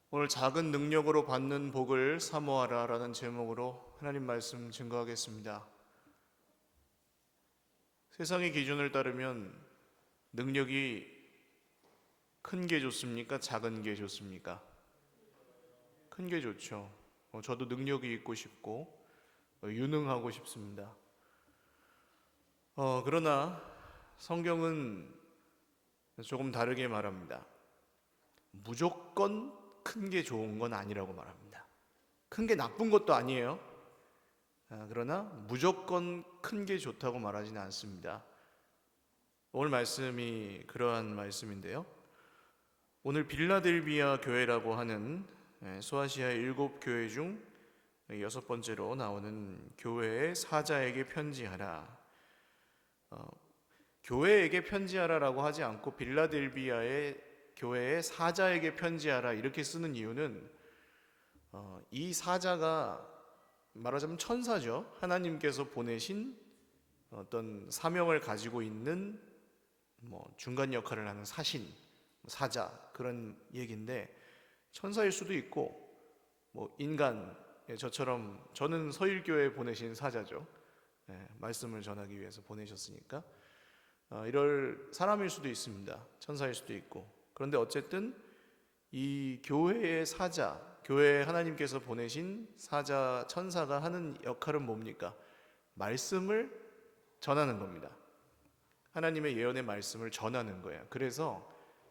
오늘 작은 능력으로 받는 복을 사모하라 라는 제목으로 하나님 말씀 증거하겠습니다. 세상의 기준을 따르면 능력이 큰 게 좋습니까? 작은 게 좋습니까? 큰 게 좋죠. 저도 능력이 있고 싶고 유능하고 싶습니다. 그러나 성경은 조금 다르게 말합니다. 무조건 큰 게 좋은 건 아니라고 말합니다. 큰 게 나쁜 것도 아니에요. 그러나 무조건 큰 게 좋다고 말하지는 않습니다. 오늘 말씀이 그러한 말씀인데요. 오늘 빌라델비아 교회라고 하는 소아시아의 7교회 중 6번째로 나오는 교회의 사자에게 편지하라. 교회에게 편지하라라고 하지 않고 빌라델비아의 교회의 사자에게 편지하라 이렇게 쓰는 이유는 이 사자가 말하자면 천사죠. 하나님께서 보내신 어떤 사명을 가지고 있는 중간 역할을 하는 사신, 사자 그런 얘기인데 천사일 수도 있고 인간 저처럼 저는 서일교회에 보내신 사자죠. 말씀을 전하기 위해서 보내셨으니까 이럴 사람일 수도 있습니다. 천사일 수도 있고. 그런데 어쨌든 이 교회의 사자, 교회에 하나님께서 보내신 사자, 천사가 하는 역할은 뭡니까? 말씀을 전하는 겁니다. 하나님의 예언의 말씀을 전하는 거예요. 그래서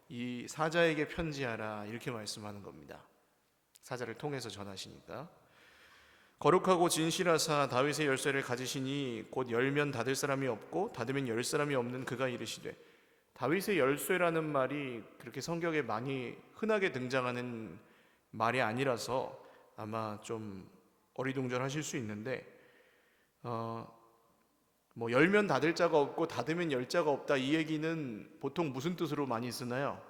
이 사자에게 편지하라 이렇게 말씀하는 겁니다. 사자를 통해서 전하시니까. 거룩하고 진실하사 다윗의 열쇠를 가지시니 곧 열면 닫을 사람이 없고 닫으면 열 사람이 없는 그가 이르시되. 다윗의 열쇠라는 말이 그렇게 성경에 많이 흔하게 등장하는 말이 아니라서 아마 좀 어리둥절하실 수 있는데 열면 닫을 자가 없고 닫으면 열 자가 없다 이 얘기는 보통 무슨 뜻으로 많이 쓰나요?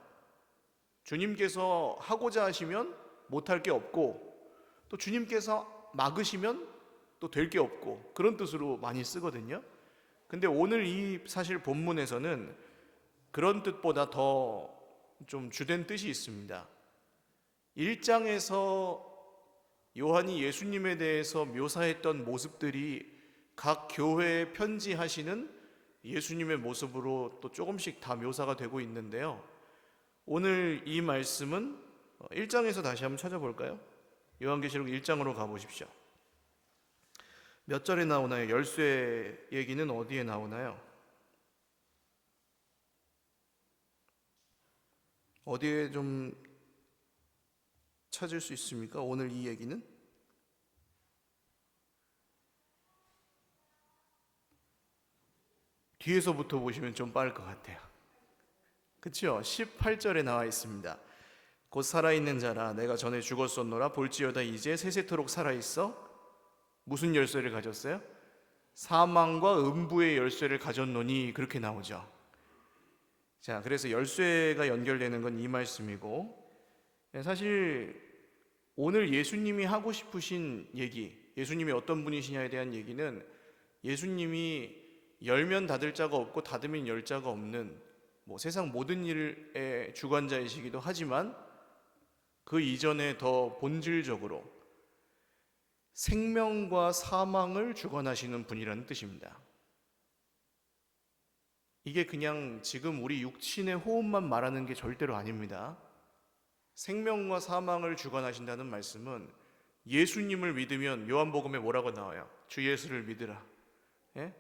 주님께서 하고자 하시면 못할 게 없고 또 주님께서 막으시면 또 될 게 없고 그런 뜻으로 많이 쓰거든요. 근데 오늘 이 사실 본문에서는 그런 뜻보다 더 좀 주된 뜻이 있습니다. 1장에서 요한이 예수님에 대해서 묘사했던 모습들이 각 교회에 편지하시는 예수님의 모습으로 또 조금씩 다 묘사가 되고 있는데요. 오늘 이 말씀은 1장에서 다시 한번 찾아볼까요? 요한계시록 1장으로 가보십시오. 몇 절에 나오나요? 열쇠 얘기는 어디에 나오나요? 어디에 좀 찾을 수 있습니까? 오늘 이 얘기는? 뒤에서부터 보시면 좀 빠를 것 같아요. 그렇죠? 18절에 나와 있습니다. 곧 살아있는 자라 내가 전에 죽었었노라 볼지어다 이제 세세토록 살아있어. 무슨 열쇠를 가졌어요? 사망과 음부의 열쇠를 가졌노니 그렇게 나오죠. 자, 그래서 열쇠가 연결되는 건 이 말씀이고 사실 오늘 예수님이 하고 싶으신 얘기, 예수님이 어떤 분이시냐에 대한 얘기는 예수님이 열면 닫을 자가 없고 닫으면 열 자가 없는 세상 모든 일의 주관자이시기도 하지만 그 이전에 더 본질적으로 생명과 사망을 주관하시는 분이라는 뜻입니다. 이게 그냥 지금 우리 육신의 호흡만 말하는 게 절대로 아닙니다. 생명과 사망을 주관하신다는 말씀은 예수님을 믿으면 요한복음에 뭐라고 나와요? 주 예수를 믿으라. 예?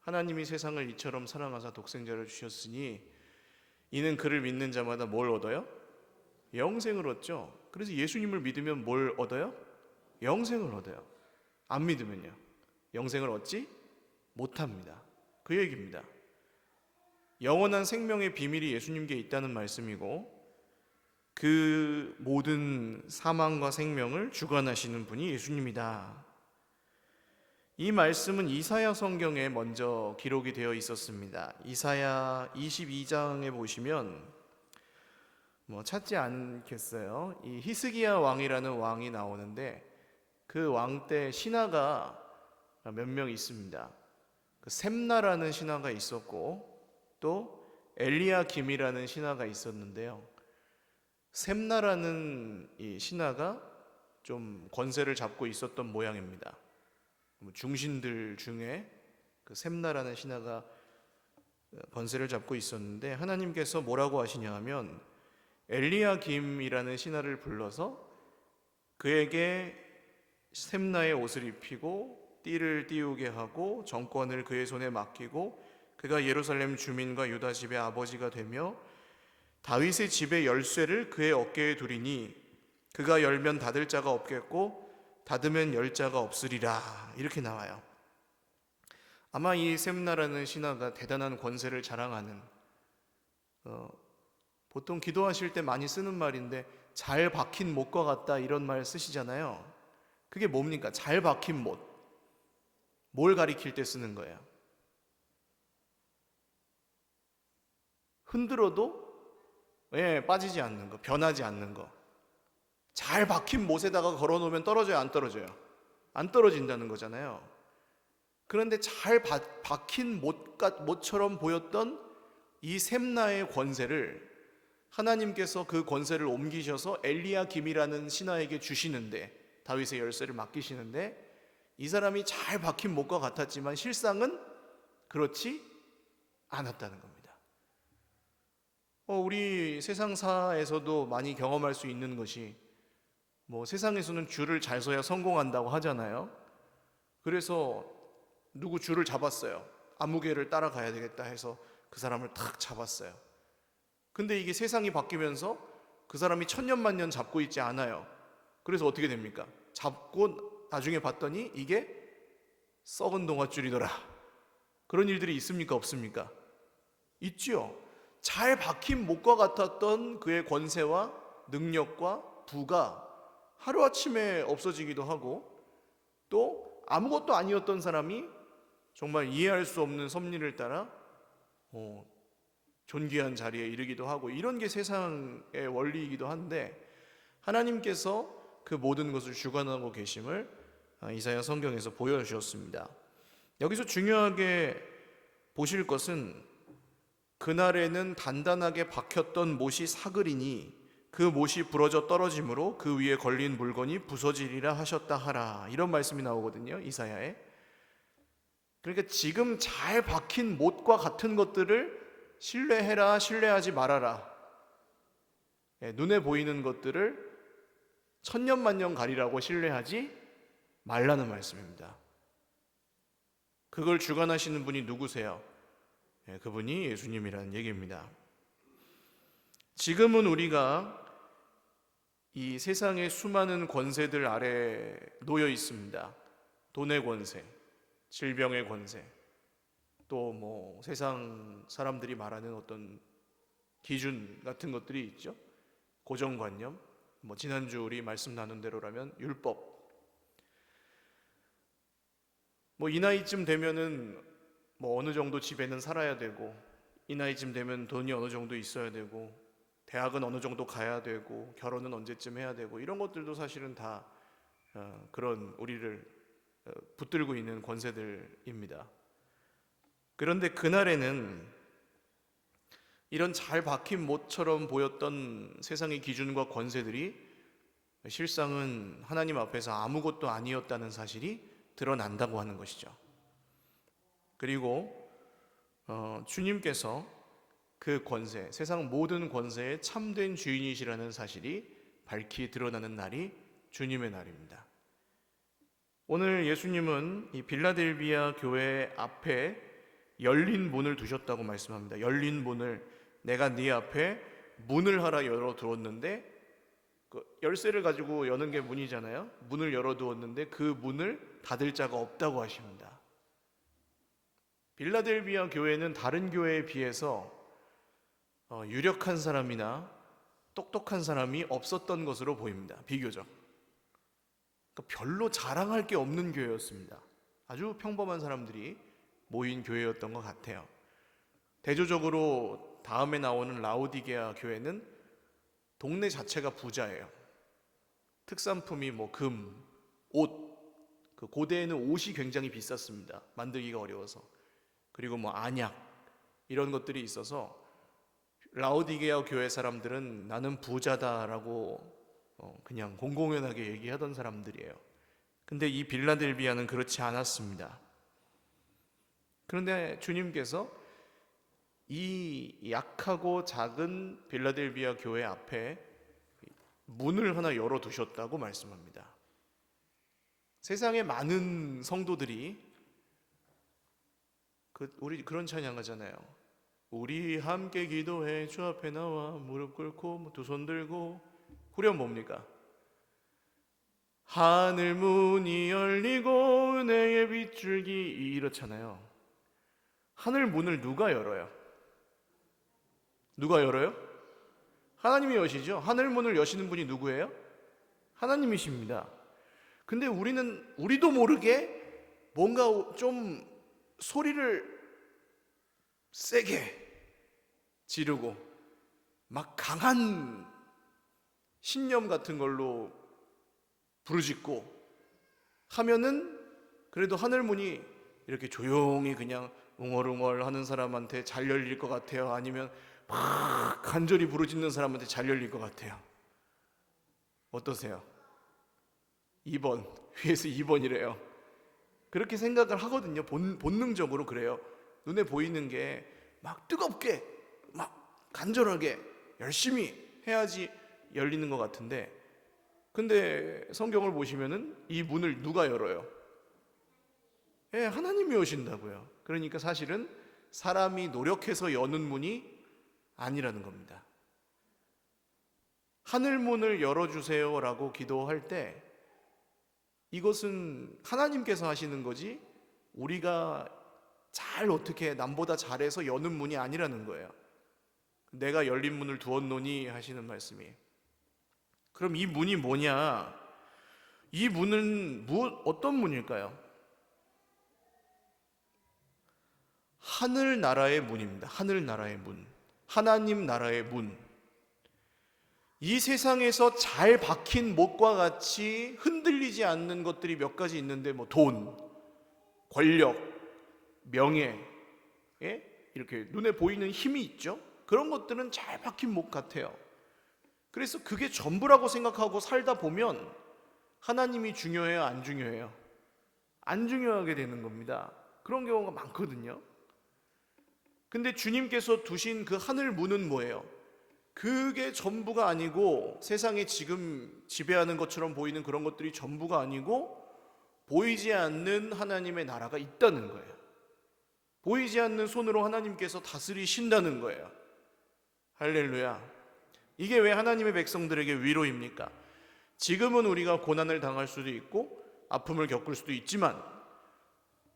하나님이 세상을 이처럼 사랑하사 독생자를 주셨으니 이는 그를 믿는 자마다 뭘 얻어요? 영생을 얻죠. 그래서 예수님을 믿으면 뭘 얻어요? 영생을 얻어요. 안 믿으면요 영생을 얻지 못합니다. 그 얘기입니다. 영원한 생명의 비밀이 예수님께 있다는 말씀이고 그 모든 사망과 생명을 주관하시는 분이 예수님이다. 이 말씀은 이사야 성경에 먼저 기록이 되어 있었습니다. 이사야 22장에 보시면 찾지 않겠어요. 이 히스기야 왕이라는 왕이 나오는데 그 왕 때 신하가 몇 명 있습니다. 그 셈나라는 신하가 있었고 또 엘리야김이라는 신하가 있었는데요. 샘나라는 이 신하가 좀 권세를 잡고 있었던 모양입니다. 중신들 중에 그 샘나라는 신하가 권세를 잡고 있었는데, 하나님께서 뭐라고 하시냐 하면 엘리야김이라는 신하를 불러서 그에게 샘나의 옷을 입히고 띠를 띄우게 하고 정권을 그의 손에 맡기고 그가 예루살렘 주민과 유다 집의 아버지가 되며 다윗의 집의 열쇠를 그의 어깨에 두리니 그가 열면 닫을 자가 없겠고 닫으면 열 자가 없으리라, 이렇게 나와요. 아마 이 셈나라는 신하가 대단한 권세를 자랑하는, 보통 기도하실 때 많이 쓰는 말인데 잘 박힌 못과 같다, 이런 말 쓰시잖아요. 그게 뭡니까? 잘 박힌 못. 뭘 가리킬 때 쓰는 거예요? 흔들어도 빠지지 않는 거, 변하지 않는 거. 잘 박힌 못에다가 걸어놓으면 떨어져요, 안 떨어져요? 안 떨어진다는 거잖아요. 그런데 잘 박힌 못처럼 보였던 이 셈나의 권세를 하나님께서 그 권세를 옮기셔서 엘리야김이라는 신하에게 주시는데, 다윗의 열쇠를 맡기시는데, 이 사람이 잘 박힌 못과 같았지만 실상은 그렇지 않았다는 겁니다. 우리 세상사에서도 많이 경험할 수 있는 것이, 세상에서는 줄을 잘 서야 성공한다고 하잖아요. 그래서 누구 줄을 잡았어요. 아무개를 따라가야 되겠다 해서 그 사람을 탁 잡았어요. 근데 이게 세상이 바뀌면서 그 사람이 천년만년 잡고 있지 않아요. 그래서 어떻게 됩니까? 잡고 나중에 봤더니 이게 썩은 동아줄이더라. 그런 일들이 있습니까? 없습니까? 있지요. 잘 박힌 못과 같았던 그의 권세와 능력과 부가 하루아침에 없어지기도 하고, 또 아무것도 아니었던 사람이 정말 이해할 수 없는 섭리를 따라 존귀한 자리에 이르기도 하고, 이런 게 세상의 원리이기도 한데, 하나님께서 그 모든 것을 주관하고 계심을 이사야 성경에서 보여주셨습니다. 여기서 중요하게 보실 것은, 그날에는 단단하게 박혔던 못이 사그리니 그 못이 부러져 떨어짐으로 그 위에 걸린 물건이 부서지리라 하셨다 하라, 이런 말씀이 나오거든요, 이사야에. 그러니까 지금 잘 박힌 못과 같은 것들을 신뢰해라, 신뢰하지 말아라. 눈에 보이는 것들을 천년만년 가리라고 신뢰하지 말라는 말씀입니다. 그걸 주관하시는 분이 누구세요? 그분이 예수님이라는 얘기입니다. 지금은 우리가 이 세상의 수많은 권세들 아래 놓여 있습니다. 돈의 권세, 질병의 권세, 또 세상 사람들이 말하는 어떤 기준 같은 것들이 있죠. 고정관념, 지난주 우리 말씀 나눈 대로라면 율법. 이 나이쯤 되면은 어느 정도 집에는 살아야 되고, 이 나이쯤 되면 돈이 어느 정도 있어야 되고, 대학은 어느 정도 가야 되고, 결혼은 언제쯤 해야 되고, 이런 것들도 사실은 다 그런 우리를 붙들고 있는 권세들입니다. 그런데 그날에는 이런 잘 박힌 못처럼 보였던 세상의 기준과 권세들이 실상은 하나님 앞에서 아무것도 아니었다는 사실이 드러난다고 하는 것이죠. 그리고 주님께서 그 권세, 세상 모든 권세의 참된 주인이시라는 사실이 밝히 드러나는 날이 주님의 날입니다. 오늘 예수님은 이 빌라델비아 교회 앞에 열린 문을 두셨다고 말씀합니다. 열린 문을, 내가 네 앞에 문을 하나 열어두었는데, 그 열쇠를 가지고 여는 게 문이잖아요. 문을 열어두었는데 그 문을 닫을 자가 없다고 하십니다. 빌라델비아 교회는 다른 교회에 비해서 유력한 사람이나 똑똑한 사람이 없었던 것으로 보입니다. 비교적. 그러니까 별로 자랑할 게 없는 교회였습니다. 아주 평범한 사람들이 모인 교회였던 것 같아요. 대조적으로 다음에 나오는 라오디게아 교회는 동네 자체가 부자예요. 특산품이 금, 옷, 그 고대에는 옷이 굉장히 비쌌습니다. 만들기가 어려워서. 그리고 안약, 이런 것들이 있어서 라오디게아 교회 사람들은 나는 부자다라고 그냥 공공연하게 얘기하던 사람들이에요. 근데 이 빌라델비아는 그렇지 않았습니다. 그런데 주님께서 이 약하고 작은 빌라델비아 교회 앞에 문을 하나 열어두셨다고 말씀합니다. 세상에 많은 성도들이 우리 그런 찬양하잖아요. 우리 함께 기도해 주 앞에 나와 무릎 꿇고 두 손 들고 후렴 뭡니까? 하늘 문이 열리고 은혜의 빗줄기 이렇잖아요. 하늘 문을 누가 열어요? 누가 열어요? 하나님이 여시죠. 하늘 문을 여시는 분이 누구예요? 하나님이십니다. 근데 우리도 모르게 뭔가 좀 소리를 세게 지르고 막 강한 신념 같은 걸로 부르짖고 하면은 그래도 하늘문이 이렇게 조용히 그냥 웅얼웅얼 하는 사람한테 잘 열릴 것 같아요? 아니면 막 간절히 부르짖는 사람한테 잘 열릴 것 같아요? 어떠세요? 2번, 위에서 2번이래요. 그렇게 생각을 하거든요. 본능적으로 그래요. 눈에 보이는 게 막 뜨겁게, 막 간절하게, 열심히 해야지 열리는 것 같은데, 근데 성경을 보시면은 이 문을 누가 열어요? 예, 하나님이 여신다고요. 그러니까 사실은 사람이 노력해서 여는 문이 아니라는 겁니다. 하늘문을 열어주세요라고 기도할 때 이것은 하나님께서 하시는 거지 우리가 잘 어떻게 남보다 잘해서 여는 문이 아니라는 거예요. 내가 열린 문을 두었노니 하시는 말씀이. 그럼 이 문이 뭐냐? 이 문은 어떤 문일까요? 하늘나라의 문입니다. 하늘나라의 문. 하나님 나라의 문. 이 세상에서 잘 박힌 못과 같이 흔들리지 않는 것들이 몇 가지 있는데 돈, 권력, 명예, 이렇게 눈에 보이는 힘이 있죠. 그런 것들은 잘 박힌 못 같아요. 그래서 그게 전부라고 생각하고 살다 보면 하나님이 중요해요? 안 중요해요? 안 중요하게 되는 겁니다. 그런 경우가 많거든요. 근데 주님께서 두신 그 하늘 문은 뭐예요? 그게 전부가 아니고 세상에 지금 지배하는 것처럼 보이는 그런 것들이 전부가 아니고 보이지 않는 하나님의 나라가 있다는 거예요. 보이지 않는 손으로 하나님께서 다스리신다는 거예요. 할렐루야. 이게 왜 하나님의 백성들에게 위로입니까? 지금은 우리가 고난을 당할 수도 있고 아픔을 겪을 수도 있지만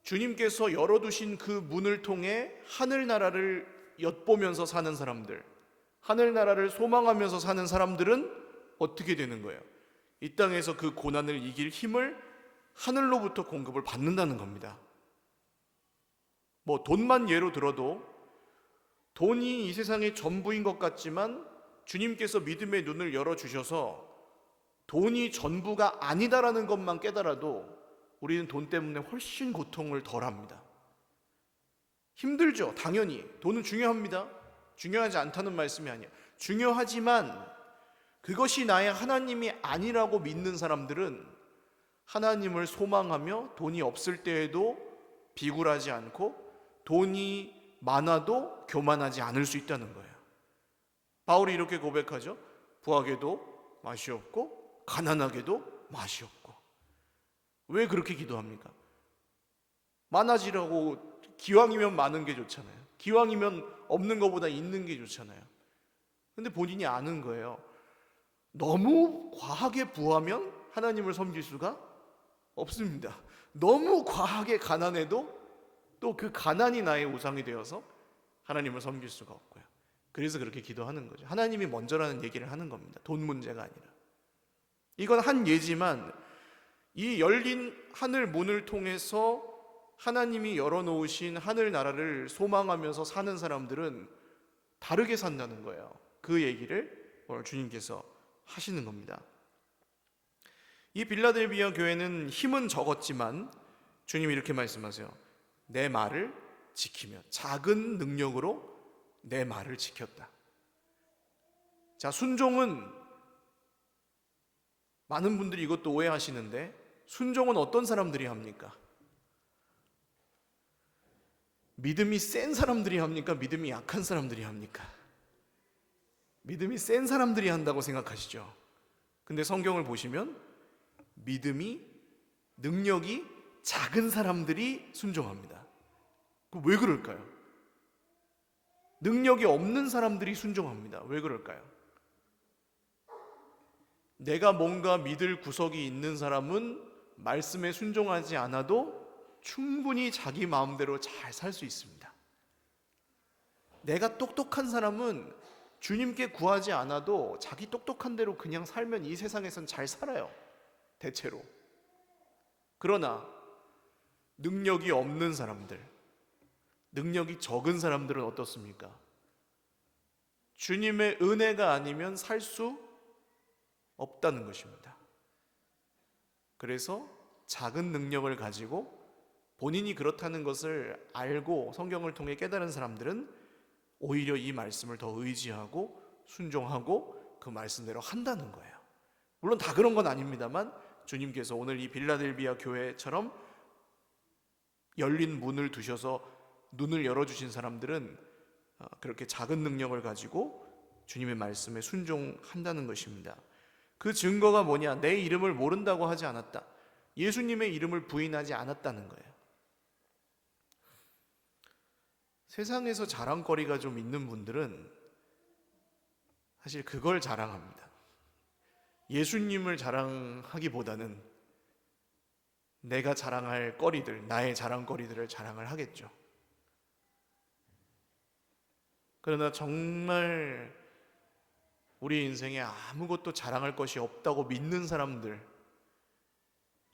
주님께서 열어두신 그 문을 통해 하늘나라를 엿보면서 사는 사람들, 하늘나라를 소망하면서 사는 사람들은 어떻게 되는 거예요? 이 땅에서 그 고난을 이길 힘을 하늘로부터 공급을 받는다는 겁니다. 돈만 예로 들어도 돈이 이 세상의 전부인 것 같지만 주님께서 믿음의 눈을 열어주셔서 돈이 전부가 아니다라는 것만 깨달아도 우리는 돈 때문에 훨씬 고통을 덜합니다. 힘들죠. 당연히 돈은 중요합니다. 중요하지 않다는 말씀이 아니에요. 중요하지만 그것이 나의 하나님이 아니라고 믿는 사람들은 하나님을 소망하며 돈이 없을 때에도 비굴하지 않고 돈이 많아도 교만하지 않을 수 있다는 거예요. 바울이 이렇게 고백하죠. 부하게도 맛이 없고 가난하게도 맛이 없고. 왜 그렇게 기도합니까? 많아지라고. 기왕이면 많은 게 좋잖아요. 기왕이면 없는 것보다 있는 게 좋잖아요. 근데 본인이 아는 거예요. 너무 과하게 부하면 하나님을 섬길 수가 없습니다. 너무 과하게 가난해도 또 그 가난이 나의 우상이 되어서 하나님을 섬길 수가 없고요. 그래서 그렇게 기도하는 거죠. 하나님이 먼저라는 얘기를 하는 겁니다. 돈 문제가 아니라. 이건 한 예지만 이 열린 하늘 문을 통해서 하나님이 열어놓으신 하늘나라를 소망하면서 사는 사람들은 다르게 산다는 거예요. 그 얘기를 오늘 주님께서 하시는 겁니다. 이 빌라델비아 교회는 힘은 적었지만 주님이 이렇게 말씀하세요. 내 말을 지키며 작은 능력으로 내 말을 지켰다. 자, 순종은 많은 분들이 이것도 오해하시는데, 순종은 어떤 사람들이 합니까? 믿음이 센 사람들이 합니까? 믿음이 약한 사람들이 합니까? 믿음이 센 사람들이 한다고 생각하시죠? 근데 성경을 보시면 믿음이, 능력이 작은 사람들이 순종합니다. 왜 그럴까요? 능력이 없는 사람들이 순종합니다. 왜 그럴까요? 내가 뭔가 믿을 구석이 있는 사람은 말씀에 순종하지 않아도 충분히 자기 마음대로 잘 살 수 있습니다. 내가 똑똑한 사람은 주님께 구하지 않아도 자기 똑똑한 대로 그냥 살면 이 세상에선 잘 살아요. 대체로. 그러나 능력이 없는 사람들, 능력이 적은 사람들은 어떻습니까? 주님의 은혜가 아니면 살 수 없다는 것입니다. 그래서 작은 능력을 가지고 본인이 그렇다는 것을 알고 성경을 통해 깨달은 사람들은 오히려 이 말씀을 더 의지하고 순종하고 그 말씀대로 한다는 거예요. 물론 다 그런 건 아닙니다만 주님께서 오늘 이 빌라델비아 교회처럼 열린 문을 두셔서 눈을 열어주신 사람들은 그렇게 작은 능력을 가지고 주님의 말씀에 순종한다는 것입니다. 그 증거가 뭐냐? 내 이름을 모른다고 하지 않았다. 예수님의 이름을 부인하지 않았다는 거예요. 세상에서 자랑거리가 좀 있는 분들은 사실 그걸 자랑합니다. 예수님을 자랑하기보다는 내가 자랑할 거리들, 나의 자랑거리들을 자랑을 하겠죠. 그러나 정말 우리 인생에 아무것도 자랑할 것이 없다고 믿는 사람들,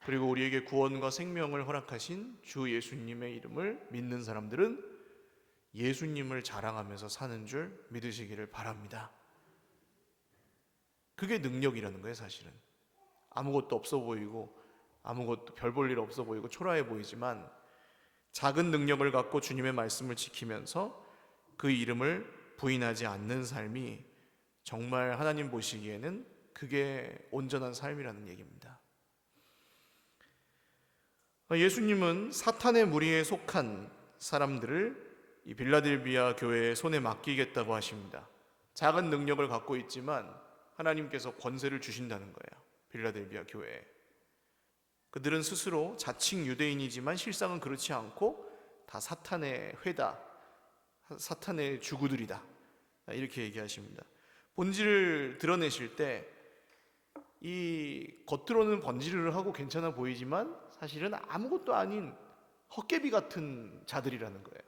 그리고 우리에게 구원과 생명을 허락하신 주 예수님의 이름을 믿는 사람들은 예수님을 자랑하면서 사는 줄 믿으시기를 바랍니다. 그게 능력이라는 거예요. 사실은 아무것도 없어 보이고 아무것도 별 볼 일 없어 보이고 초라해 보이지만 작은 능력을 갖고 주님의 말씀을 지키면서 그 이름을 부인하지 않는 삶이 정말 하나님 보시기에는 그게 온전한 삶이라는 얘기입니다. 예수님은 사탄의 무리에 속한 사람들을 이 빌라델비아 교회의 손에 맡기겠다고 하십니다. 작은 능력을 갖고 있지만 하나님께서 권세를 주신다는 거예요. 빌라델비아 교회에. 그들은 스스로 자칭 유대인이지만 실상은 그렇지 않고 다 사탄의 회다, 사탄의 주구들이다, 이렇게 얘기하십니다. 본질을 드러내실 때 이 겉으로는 번지르르 하고 괜찮아 보이지만 사실은 아무것도 아닌 헛개비 같은 자들이라는 거예요.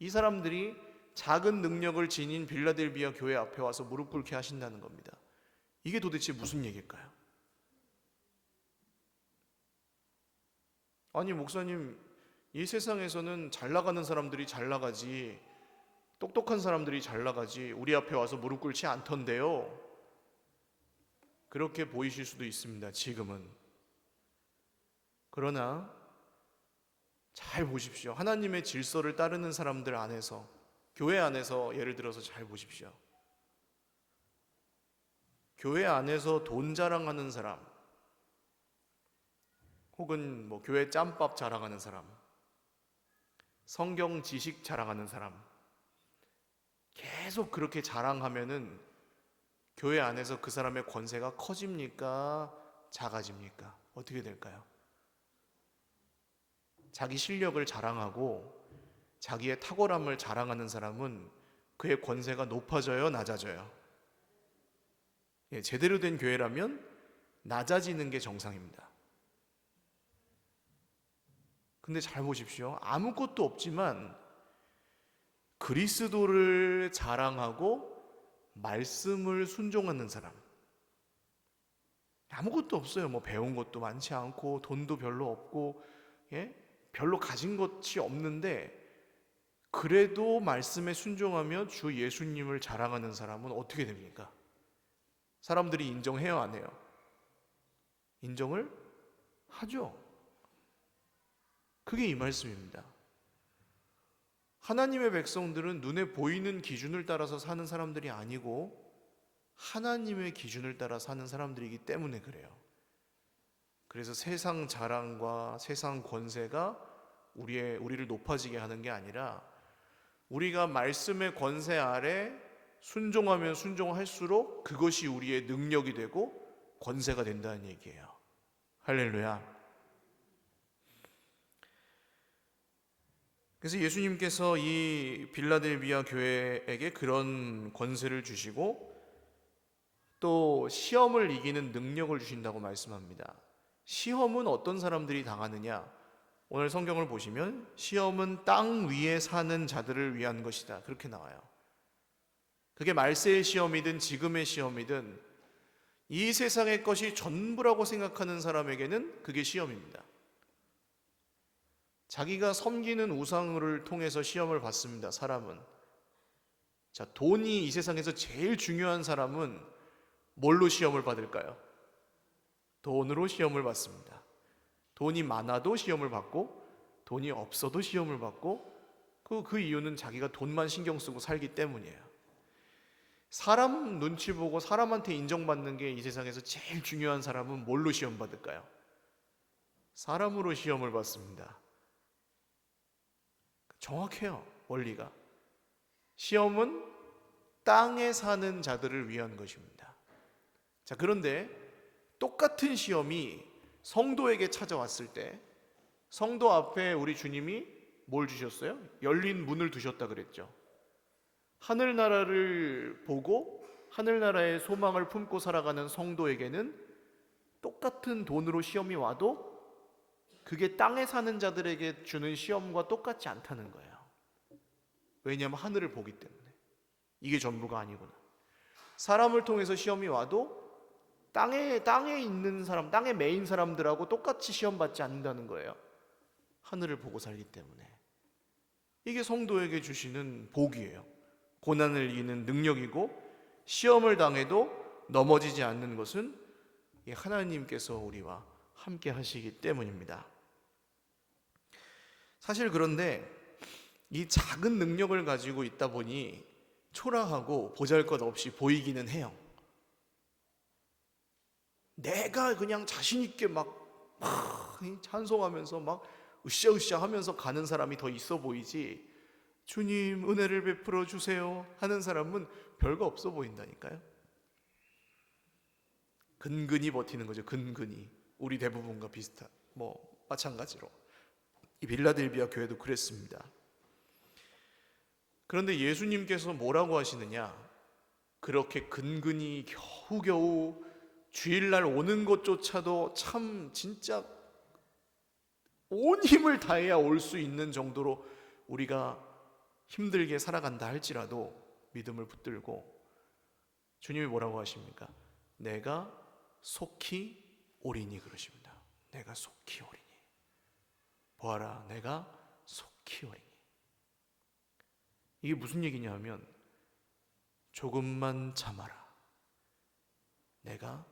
이 사람들이 작은 능력을 지닌 빌라델비아 교회 앞에 와서 무릎 꿇게 하신다는 겁니다. 이게 도대체 무슨 얘기일까요? 아니 목사님, 이 세상에서는 잘 나가는 사람들이 잘 나가지, 똑똑한 사람들이 잘 나가지 우리 앞에 와서 무릎 꿇지 않던데요. 그렇게 보이실 수도 있습니다. 지금은. 그러나 잘 보십시오. 하나님의 질서를 따르는 사람들 안에서, 교회 안에서 예를 들어서 잘 보십시오. 교회 안에서 돈 자랑하는 사람, 혹은 교회 짬밥 자랑하는 사람, 성경 지식 자랑하는 사람, 계속 그렇게 자랑하면은 교회 안에서 그 사람의 권세가 커집니까? 작아집니까? 어떻게 될까요? 자기 실력을 자랑하고 자기의 탁월함을 자랑하는 사람은 그의 권세가 높아져요? 낮아져요? 제대로 된 교회라면 낮아지는 게 정상입니다. 근데 잘 보십시오. 아무것도 없지만 그리스도를 자랑하고 말씀을 순종하는 사람, 아무것도 없어요. 배운 것도 많지 않고 돈도 별로 없고 별로 가진 것이 없는데 그래도 말씀에 순종하며 주 예수님을 자랑하는 사람은 어떻게 됩니까? 사람들이 인정해요, 안 해요? 인정을 하죠. 그게 이 말씀입니다. 하나님의 백성들은 눈에 보이는 기준을 따라서 사는 사람들이 아니고 하나님의 기준을 따라 사는 사람들이기 때문에 그래요. 그래서 세상 자랑과 세상 권세가 우리를 높아지게 하는 게 아니라 우리가 말씀의 권세 아래 순종하면 순종할수록 그것이 우리의 능력이 되고 권세가 된다는 얘기예요. 할렐루야. 그래서 예수님께서 이 빌라델비아 교회에게 그런 권세를 주시고 또 시험을 이기는 능력을 주신다고 말씀합니다. 시험은 어떤 사람들이 당하느냐? 오늘 성경을 보시면 시험은 땅 위에 사는 자들을 위한 것이다, 그렇게 나와요. 그게 말세의 시험이든 지금의 시험이든 이 세상의 것이 전부라고 생각하는 사람에게는 그게 시험입니다. 자기가 섬기는 우상을 통해서 시험을 받습니다. 사람은. 자, 돈이 이 세상에서 제일 중요한 사람은 뭘로 시험을 받을까요? 돈으로 시험을 받습니다. 돈이 많아도 시험을 받고 돈이 없어도 시험을 받고 그 이유는 자기가 돈만 신경 쓰고 살기 때문이에요. 사람 눈치 보고 사람한테 인정받는 게 이 세상에서 제일 중요한 사람은 뭘로 시험 받을까요? 사람으로 시험을 받습니다. 정확해요, 원리가. 시험은 땅에 사는 자들을 위한 것입니다. 자, 그런데 똑같은 시험이 성도에게 찾아왔을 때 성도 앞에 우리 주님이 뭘 주셨어요? 열린 문을 두셨다 그랬죠. 하늘나라를 보고 하늘나라의 소망을 품고 살아가는 성도에게는 똑같은 돈으로 시험이 와도 그게 땅에 사는 자들에게 주는 시험과 똑같지 않다는 거예요. 왜냐하면 하늘을 보기 때문에. 이게 전부가 아니구나. 사람을 통해서 시험이 와도 땅에 있는 사람, 땅에 매인 사람들하고 똑같이 시험 받지 않는다는 거예요. 하늘을 보고 살기 때문에. 이게 성도에게 주시는 복이에요. 고난을 이기는 능력이고 시험을 당해도 넘어지지 않는 것은 하나님께서 우리와 함께 하시기 때문입니다. 사실 그런데 이 작은 능력을 가지고 있다 보니 초라하고 보잘것없이 보이기는 해요. 내가 그냥 자신 있게 막 찬송하면서 막 으쌰으쌰 하면서 가는 사람이 더 있어 보이지, 주님 은혜를 베풀어 주세요 하는 사람은 별거 없어 보인다니까요. 근근히 버티는 거죠. 근근히. 우리 대부분과 마찬가지로 이 빌라델비아 교회도 그랬습니다. 그런데 예수님께서 뭐라고 하시느냐? 그렇게 근근히 겨우겨우 주일날 오는 것조차도 참 진짜 온 힘을 다해야 올 수 있는 정도로 우리가 힘들게 살아간다 할지라도 믿음을 붙들고 주님이 뭐라고 하십니까? 내가 속히 오리니 그러십니다. 내가 속히 오리니. 보아라, 내가 속히 오리니. 이게 무슨 얘기냐 하면 조금만 참아라. 내가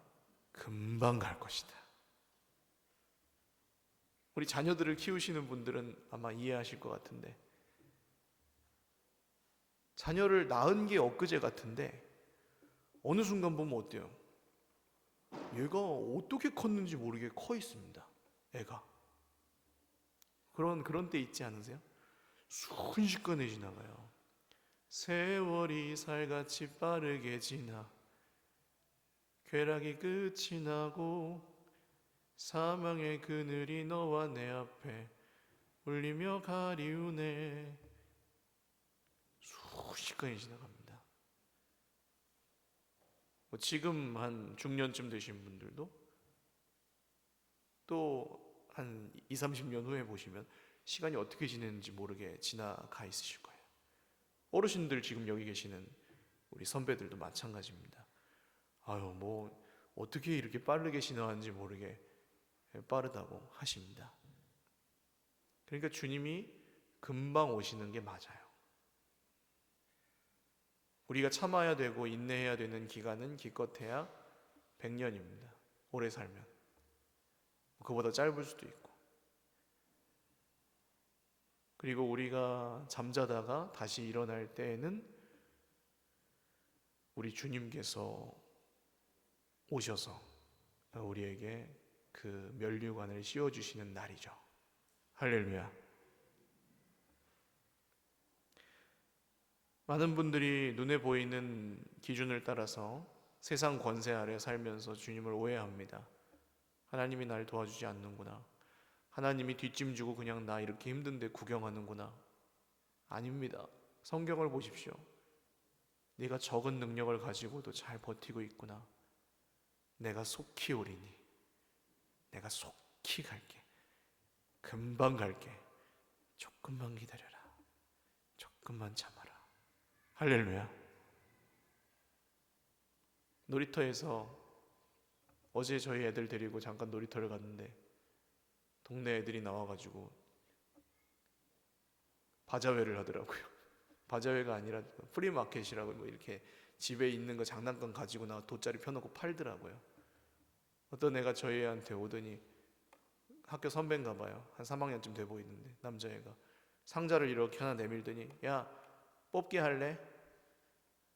금방 갈 것이다. 우리 자녀들을 키우시는 분들은 아마 이해하실 것 같은데, 자녀를 낳은 게 엊그제 같은데 어느 순간 보면 어때요? 얘가 어떻게 컸는지 모르게 커 있습니다. 애가. 그런 때 있지 않으세요? 순식간에 지나가요. 세월이 살같이 빠르게 지나 쾌락이 끝이 나고 사망의 그늘이 너와 내 앞에 울리며 가리우네. 순식간에 지나갑니다. 지금 한 중년쯤 되신 분들도 또 한 20-30년 후에 보시면 시간이 어떻게 지내는지 모르게 지나가 있으실 거예요. 어르신들 지금 여기 계시는 우리 선배들도 마찬가지입니다. 어떻게 이렇게 빠르게 지나가는지 모르게 빠르다고 하십니다. 그러니까 주님이 금방 오시는 게 맞아요. 우리가 참아야 되고 인내해야 되는 기간은 기껏해야 100년입니다. 오래 살면. 그보다 짧을 수도 있고. 그리고 우리가 잠자다가 다시 일어날 때에는 우리 주님께서 오셔서 우리에게 그 면류관을 씌워주시는 날이죠. 할렐루야. 많은 분들이 눈에 보이는 기준을 따라서 세상 권세 아래 살면서 주님을 오해합니다. 하나님이 날 도와주지 않는구나. 하나님이 뒷짐지고 그냥 나 이렇게 힘든데 구경하는구나. 아닙니다. 성경을 보십시오. 네가 적은 능력을 가지고도 잘 버티고 있구나. 내가 속히 오리니. 내가 속히 갈게. 금방 갈게. 조금만 기다려라. 조금만 참아라. 할렐루야. 놀이터에서 어제 저희 애들 데리고 잠깐 놀이터를 갔는데 동네 애들이 나와가지고 바자회를 하더라고요. 바자회가 아니라 프리마켓이라고 뭐 이렇게 집에 있는 거 장난감 가지고 나와 돗자리 펴놓고 팔더라고요. 어떤 애가 저희 애한테 오더니 학교 선배인가 봐요. 한 3학년쯤 돼 보이는데 남자애가 상자를 이렇게 하나 내밀더니 야 뽑기 할래?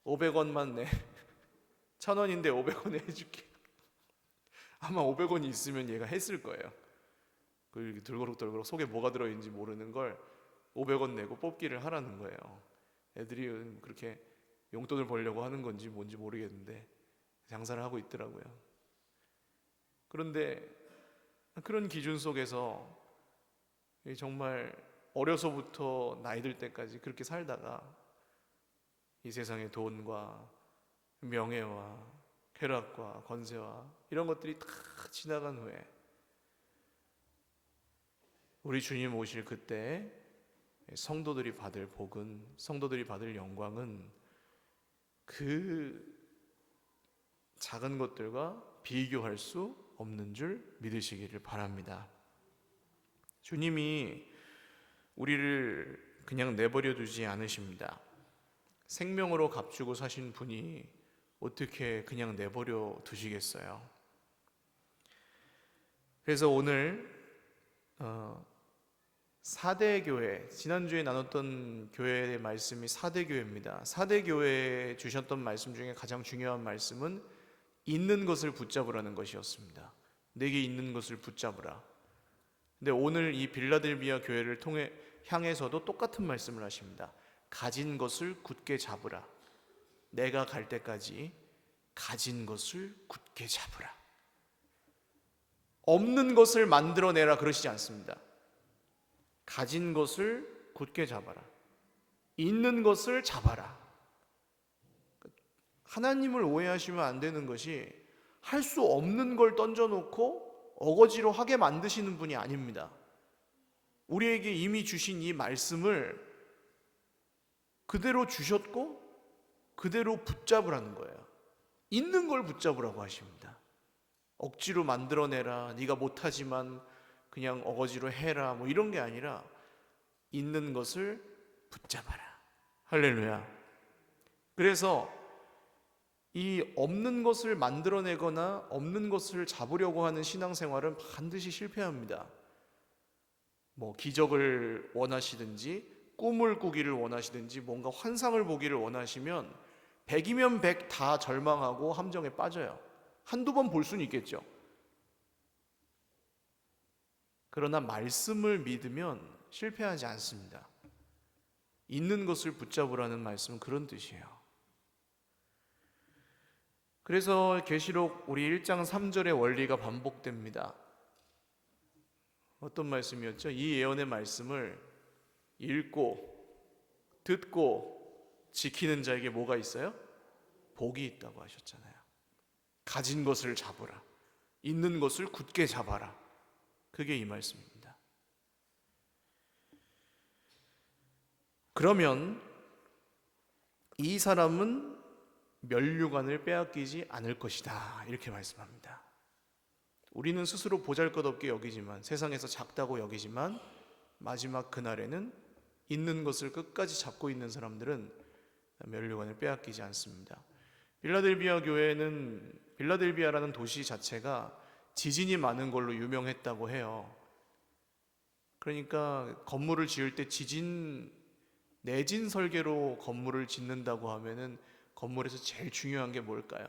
500원만 내. 1,000원인데 500원에 해줄게. 아마 500원이 있으면 얘가 했을 거예요. 그 들고럭 속에 뭐가 들어있는지 모르는 걸 500원 내고 뽑기를 하라는 거예요. 애들이 그렇게 용돈을 벌려고 하는 건지 뭔지 모르겠는데 장사를 하고 있더라고요. 그런데 그런 기준 속에서 정말 어려서부터 나이 들 때까지 그렇게 살다가 이 세상의 돈과 명예와 쾌락과 권세와 이런 것들이 다 지나간 후에 우리 주님 오실 그때 성도들이 받을 복은, 성도들이 받을 영광은 그 작은 것들과 비교할 수 없는 줄 믿으시기를 바랍니다. 주님이 우리를 그냥 내버려 두지 않으십니다. 생명으로 값주고 사신 분이 어떻게 그냥 내버려 두시겠어요? 그래서 오늘 4대 교회, 지난주에 나눴던 교회의 말씀이 4대 교회입니다. 4대 교회에 주셨던 말씀 중에 가장 중요한 말씀은 있는 것을 붙잡으라는 것이었습니다. 내게 있는 것을 붙잡으라. 근데 오늘 이 빌라델비아 교회를 향해서도 똑같은 말씀을 하십니다. 가진 것을 굳게 잡으라. 내가 갈 때까지 가진 것을 굳게 잡으라. 없는 것을 만들어내라 그러시지 않습니다. 가진 것을 굳게 잡아라. 있는 것을 잡아라. 하나님을 오해하시면 안 되는 것이 할 수 없는 걸 던져놓고 어거지로 하게 만드시는 분이 아닙니다. 우리에게 이미 주신 이 말씀을 그대로 주셨고 그대로 붙잡으라는 거예요. 있는 걸 붙잡으라고 하십니다. 억지로 만들어내라. 네가 못하지만 그냥 어거지로 해라. 뭐 이런 게 아니라 있는 것을 붙잡아라. 할렐루야. 그래서 이 없는 것을 만들어내거나 없는 것을 잡으려고 하는 신앙생활은 반드시 실패합니다. 뭐 기적을 원하시든지 꿈을 꾸기를 원하시든지 뭔가 환상을 보기를 원하시면 100이면 100 다 절망하고 함정에 빠져요. 한두 번 볼 수는 있겠죠. 그러나 말씀을 믿으면 실패하지 않습니다. 있는 것을 붙잡으라는 말씀은 그런 뜻이에요. 그래서 계시록 우리 1장 3절의 원리가 반복됩니다. 어떤 말씀이었죠? 이 예언의 말씀을 읽고 듣고 지키는 자에게 뭐가 있어요? 복이 있다고 하셨잖아요. 가진 것을 잡으라. 있는 것을 굳게 잡아라. 그게 이 말씀입니다. 그러면 이 사람은 면류관을 빼앗기지 않을 것이다. 이렇게 말씀합니다. 우리는 스스로 보잘것없게 여기지만, 세상에서 작다고 여기지만 마지막 그날에는 있는 것을 끝까지 잡고 있는 사람들은 면류관을 빼앗기지 않습니다. 빌라델비아라는 도시 자체가 지진이 많은 걸로 유명했다고 해요. 그러니까 건물을 지을 때 내진 설계로 건물을 짓는다고 하면은 건물에서 제일 중요한 게 뭘까요?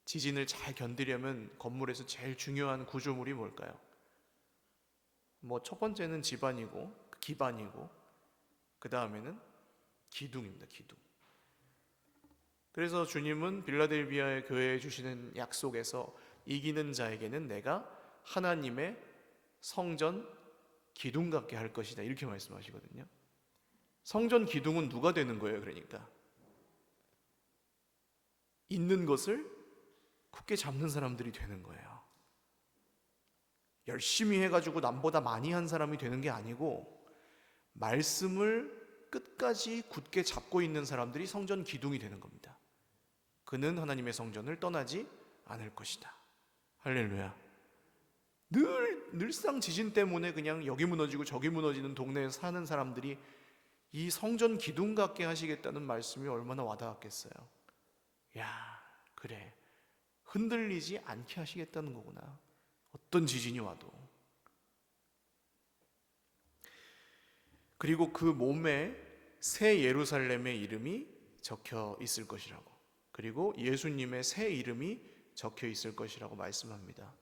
지진을 잘 견디려면 건물에서 제일 중요한 구조물이 뭘까요? 첫 번째는 지반이고 기반이고 그 다음에는 기둥입니다. 기둥. 그래서 주님은 빌라델비아의 교회에 주시는 약속에서 이기는 자에게는 내가 하나님의 성전 기둥 같게 할 것이다 이렇게 말씀하시거든요. 성전 기둥은 누가 되는 거예요? 그러니까 있는 것을 굳게 잡는 사람들이 되는 거예요. 열심히 해가지고 남보다 많이 한 사람이 되는 게 아니고 말씀을 끝까지 굳게 잡고 있는 사람들이 성전 기둥이 되는 겁니다. 그는 하나님의 성전을 떠나지 않을 것이다. 할렐루야. 늘상 지진 때문에 그냥 여기 무너지고 저기 무너지는 동네에 사는 사람들이 이 성전 기둥 같게 하시겠다는 말씀이 얼마나 와닿았겠어요. 야, 그래. 흔들리지 않게 하시겠다는 거구나. 어떤 지진이 와도. 그리고 그 몸에 새 예루살렘의 이름이 적혀 있을 것이라고. 그리고 예수님의 새 이름이 적혀 있을 것이라고 말씀합니다.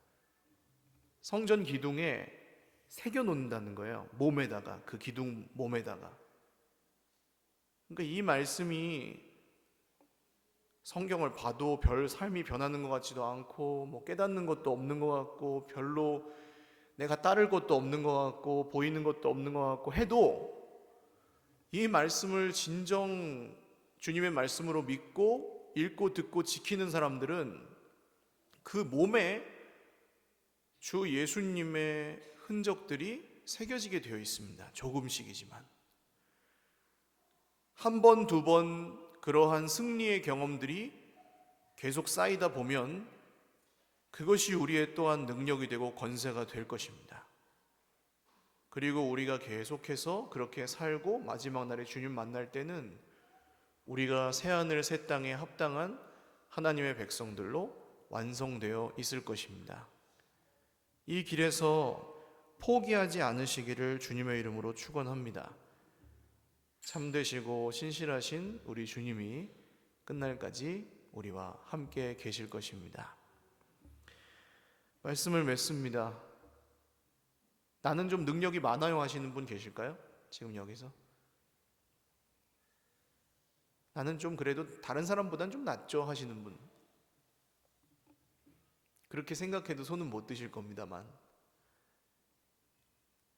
성전 기둥에 새겨 놓는다는 거예요. 몸에다가, 그 기둥 몸에다가. 그러니까 이 말씀이 성경을 봐도 별 삶이 변하는 것 같지도 않고 깨닫는 것도 없는 것 같고 별로 내가 따를 것도 없는 것 같고 보이는 것도 없는 것 같고 해도 이 말씀을 진정 주님의 말씀으로 믿고 읽고 듣고 지키는 사람들은 그 몸에 주 예수님의 흔적들이 새겨지게 되어 있습니다. 조금씩이지만 한 번, 두 번 그러한 승리의 경험들이 계속 쌓이다 보면 그것이 우리의 또한 능력이 되고 권세가 될 것입니다. 그리고 우리가 계속해서 그렇게 살고 마지막 날에 주님 만날 때는 우리가 새하늘 새 땅에 합당한 하나님의 백성들로 완성되어 있을 것입니다. 이 길에서 포기하지 않으시기를 주님의 이름으로 축원합니다. 참되시고 신실하신 우리 주님이 끝날까지 우리와 함께 계실 것입니다. 말씀을 맺습니다. 나는 좀 능력이 많아요 하시는 분 계실까요? 지금 여기서? 나는 좀 그래도 다른 사람보단 좀 낫죠 하시는 분. 그렇게 생각해도 손은 못 드실 겁니다만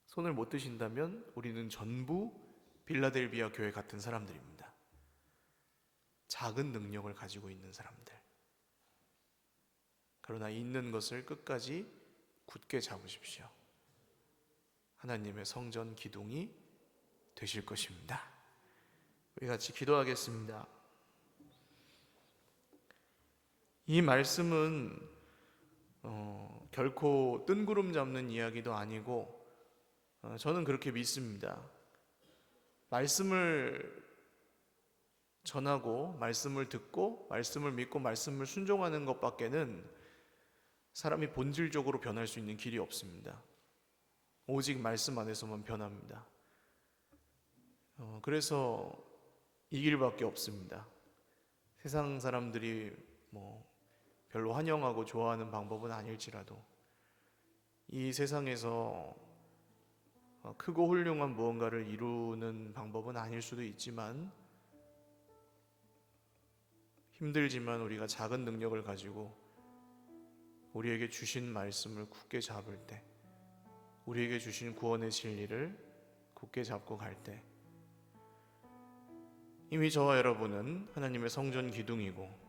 손을 못 드신다면 우리는 전부 빌라델비아 교회 같은 사람들입니다. 작은 능력을 가지고 있는 사람들. 그러나 있는 것을 끝까지 굳게 잡으십시오. 하나님의 성전 기둥이 되실 것입니다. 우리 같이 기도하겠습니다. 이 말씀은 결코 뜬구름 잡는 이야기도 아니고 저는 그렇게 믿습니다. 말씀을 전하고 말씀을 듣고 말씀을 믿고 말씀을 순종하는 것밖에는 사람이 본질적으로 변할 수 있는 길이 없습니다. 오직 말씀 안에서만 변합니다. 그래서 이 길밖에 없습니다. 세상 사람들이 별로 환영하고 좋아하는 방법은 아닐지라도 이 세상에서 크고 훌륭한 무언가를 이루는 방법은 아닐 수도 있지만 힘들지만 우리가 작은 능력을 가지고 우리에게 주신 말씀을 굳게 잡을 때 우리에게 주신 구원의 진리를 굳게 잡고 갈 때 이미 저와 여러분은 하나님의 성전 기둥이고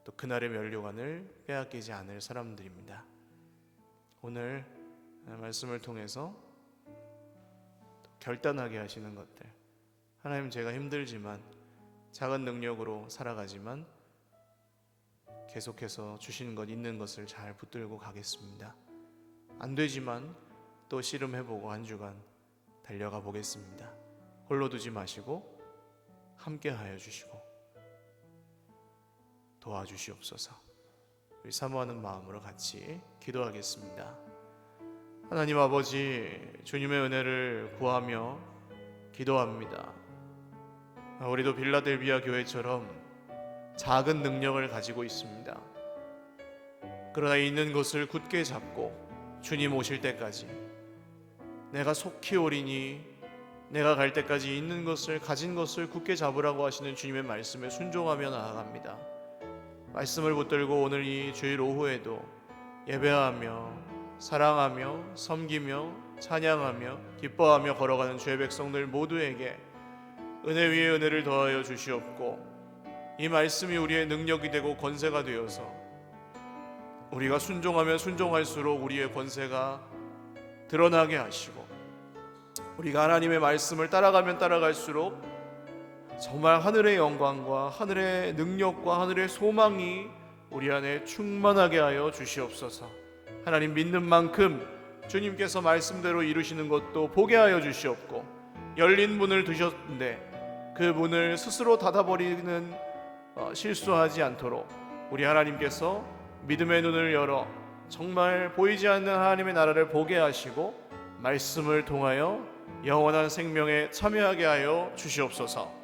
또 그날의 면류관을 빼앗기지 않을 사람들입니다. 오늘 말씀을 통해서 결단하게 하시는 것들, 하나님 제가 힘들지만 작은 능력으로 살아가지만 계속해서 주시는 것 있는 것을 잘 붙들고 가겠습니다. 안 되지만 또 씨름해보고 한 주간 달려가 보겠습니다. 홀로 두지 마시고 함께 하여 주시고 도와주시옵소서. 우리 사모하는 마음으로 같이 기도하겠습니다. 하나님 아버지, 주님의 은혜를 구하며 기도합니다. 우리도 빌라델비아 교회처럼 작은 능력을 가지고 있습니다. 그러나 있는 것을 굳게 잡고 주님 오실 때까지 내가 속히 오리니 내가 갈 때까지 있는 것을 가진 것을 굳게 잡으라고 하시는 주님의 말씀에 순종하며 나아갑니다. 말씀을 붙들고 오늘 이 주일 오후에도 예배하며 사랑하며 섬기며 찬양하며 기뻐하며 걸어가는 주의 백성들 모두에게 은혜 위에 은혜를 더하여 주시옵고 이 말씀이 우리의 능력이 되고 권세가 되어서 우리가 순종하면 순종할수록 우리의 권세가 드러나게 하시고 우리가 하나님의 말씀을 따라가면 따라갈수록 정말 하늘의 영광과 하늘의 능력과 하늘의 소망이 우리 안에 충만하게 하여 주시옵소서. 하나님 믿는 만큼 주님께서 말씀대로 이루시는 것도 보게 하여 주시옵고 열린 문을 두셨는데 그 문을 스스로 닫아버리는 실수하지 않도록 우리 하나님께서 믿음의 눈을 열어 정말 보이지 않는 하나님의 나라를 보게 하시고 말씀을 통하여 영원한 생명에 참여하게 하여 주시옵소서.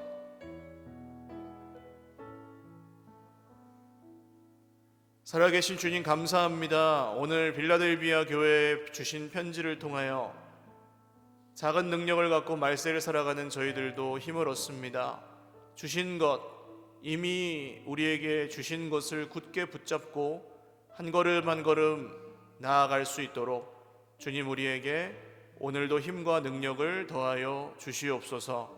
살아계신 주님 감사합니다. 오늘 빌라델비아 교회에 주신 편지를 통하여 작은 능력을 갖고 말세를 살아가는 저희들도 힘을 얻습니다. 주신 것, 이미 우리에게 주신 것을 굳게 붙잡고 한 걸음 한 걸음 나아갈 수 있도록 주님 우리에게 오늘도 힘과 능력을 더하여 주시옵소서.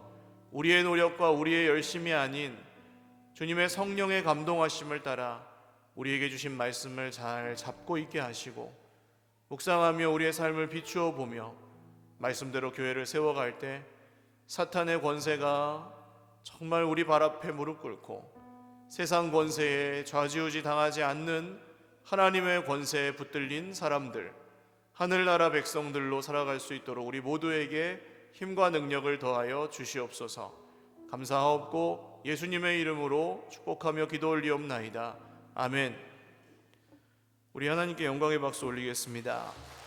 우리의 노력과 우리의 열심이 아닌 주님의 성령의 감동하심을 따라 우리에게 주신 말씀을 잘 잡고 있게 하시고 묵상하며 우리의 삶을 비추어 보며 말씀대로 교회를 세워갈 때 사탄의 권세가 정말 우리 발 앞에 무릎 꿇고 세상 권세에 좌지우지 당하지 않는 하나님의 권세에 붙들린 사람들, 하늘나라 백성들로 살아갈 수 있도록 우리 모두에게 힘과 능력을 더하여 주시옵소서. 감사하옵고 예수님의 이름으로 축복하며 기도 올리옵나이다. 아멘. 우리 하나님께 영광의 박수 올리겠습니다.